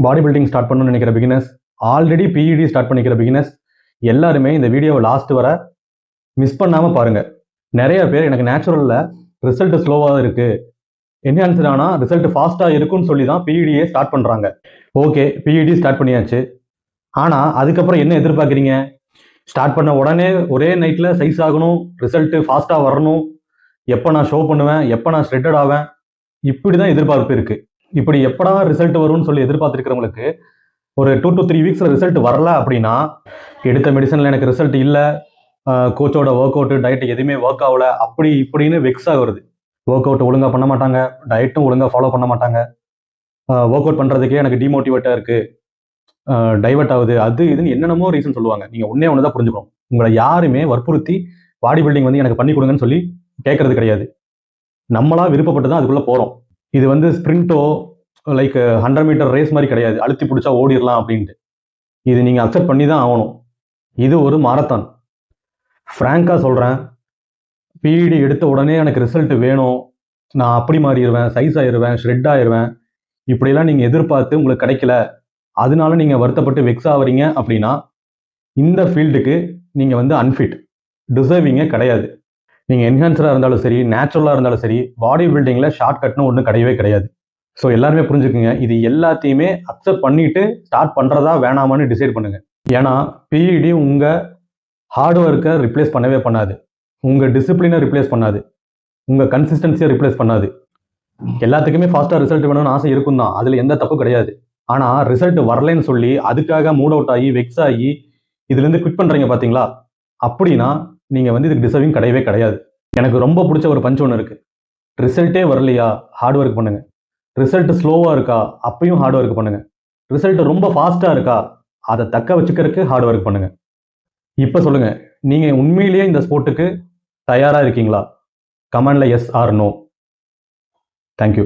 Body building start பண்ணணும்னு நினைக்கிற beginners, already PET start பண்ணிக்கிற பிகினர்ஸ் எல்லாருமே இந்த வீடியோவை லாஸ்ட் வர மிஸ் பண்ணாமல் பாருங்கள். நிறைய பேர் எனக்கு நேச்சுரலில் ரிசல்ட் ஸ்லோவாக இருக்குது, என்ஹான்ஸ்ட் ஆனால் ரிசல்ட் ஃபாஸ்ட்டாக இருக்குன்னு சொல்லி தான் பிஇடியே ஸ்டார்ட் பண்ணுறாங்க. ஓகே, பிஇடி ஸ்டார்ட் பண்ணியாச்சு. ஆனால் அதுக்கப்புறம் என்ன எதிர்பார்க்குறீங்க? ஸ்டார்ட் பண்ண உடனே ஒரே நைட்டில் சைஸ் ஆகணும், ரிசல்ட்டு ஃபாஸ்ட்டாக வரணும், எப்போ நான் ஷோ பண்ணுவேன், எப்போ நான் ஷ்ரெட்டட் ஆவேன், இப்படி தான் எதிர்பார்ப்பு இருக்குது. இப்படி எப்படா ரிசல்ட் வரும்னு சொல்லி எதிர்பார்த்துருக்கிறவங்களுக்கு ஒரு 2 to 3 வீக்ஸில் ரிசல்ட் வரல அப்படின்னா, எடுத்த மெடிசனில் எனக்கு ரிசல்ட் இல்லை, கோச்சோட ஒர்க் அவுட்டு டயட் எதுவுமே ஒர்க் ஆகலை, அப்படி இப்படின்னு வெக்ஸ் ஆகுறது. ஒர்க் அவுட் ஒழுங்காக பண்ண மாட்டாங்க, டயட்டும் ஒழுங்காக ஃபாலோ பண்ண மாட்டாங்க, ஒர்க் அவுட் பண்ணுறதுக்கே எனக்கு டிமோட்டிவேட்டாக இருக்குது, டைவர்ட் ஆகுது, அது இதுன்னு என்னென்னமோ ரீசன் சொல்லுவாங்க. நீங்கள் ஒன்றே ஒன்று தான் புரிஞ்சுக்கணும், உங்களை யாருமே வற்புறுத்தி பாடி பில்டிங் வந்து எனக்கு பண்ணி கொடுங்கன்னு சொல்லி கேட்கறது கிடையாது. நம்மளா விருப்பப்பட்டு தான் அதுக்குள்ளே போகிறோம். இது வந்து ஸ்ப்ரிண்டோ லைக் 100 மீட்டர் ரேஸ் மாதிரி கிடையாது, அழுத்தி பிடிச்சா ஓடிடலாம் அப்படின்ட்டு. இது நீங்கள் அக்செப்ட் பண்ணி தான் ஆகணும். இது ஒரு மாரத்தான். ஃப்ராங்காக சொல்கிறேன், பிஇடி எடுத்த உடனே எனக்கு ரிசல்ட் வேணும், நான் அப்படி மாறிடுவேன், சைஸ் ஆயிடுவேன், ஷ்ரெட் ஆயிடுவேன், இப்படிலாம் நீங்கள் எதிர்பார்த்து உங்களுக்கு கிடைக்கல, அதனால நீங்கள் வருத்தப்பட்டு வெக்ஸ் ஆகிறீங்க அப்படின்னா இந்த ஃபீல்டுக்கு நீங்கள் வந்து அன்ஃபிட், டிசர்விங்கே கிடையாது. நீங்கள் என்ஹான்சராக இருந்தாலும் சரி, நேச்சுரலாக இருந்தாலும் சரி, பாடி பில்டிங்கில் ஷார்ட் கட்னு ஒன்றும் கிடையவே கிடையாது. ஸோ எல்லாருமே புரிஞ்சுக்குங்க, இது எல்லாத்தையுமே அக்செப்ட் பண்ணிட்டு ஸ்டார்ட் பண்ணுறதா வேணாமான்னு டிசைட் பண்ணுங்க. ஏன்னா பிஇடி உங்கள் ஹார்ட் ஒர்க்கை ரிப்ளேஸ் பண்ணவே பண்ணாது, உங்கள் டிசிப்ளினை ரிப்ளேஸ் பண்ணாது, உங்கள் கன்சிஸ்டன்சியை ரிப்ளேஸ் பண்ணாது. எல்லாத்துக்குமே ஃபாஸ்ட்டாக ரிசல்ட் வேணும்னு ஆசை இருக்கும் தான், அதில் எந்த தப்பு கிடையாது. ஆனால் ரிசல்ட் வரலைன்னு சொல்லி அதுக்காக மூட் அவுட் ஆகி வெக்ஸ் ஆகி இதுலேருந்து குவிட் பண்ணுறீங்க பார்த்தீங்களா, அப்படின்னா நீங்கள் வந்து இதுக்கு டிசர்விங் கிடையவே கிடையாது. எனக்கு ரொம்ப பிடிச்ச ஒரு பஞ்ச் ஒன்று இருக்குது, ரிசல்ட்டே வரலையா ஹார்ட் ஒர்க் பண்ணுங்கள், ரிசல்ட் ஸ்லோவாக இருக்கா அப்பயும் ஹார்ட் ஒர்க் பண்ணுங்கள், ரிசல்ட் ரொம்ப ஃபாஸ்ட்டாக இருக்கா அதை தக்க வச்சுக்கிறதுக்கு ஹார்ட் ஒர்க் பண்ணுங்கள். இப்போ சொல்லுங்கள், நீங்கள் உண்மையிலேயே இந்த ஸ்போர்ட்டுக்கு தயாராக இருக்கீங்களா? கமெண்டில் எஸ் ஆர் நோ. தேங்க்யூ.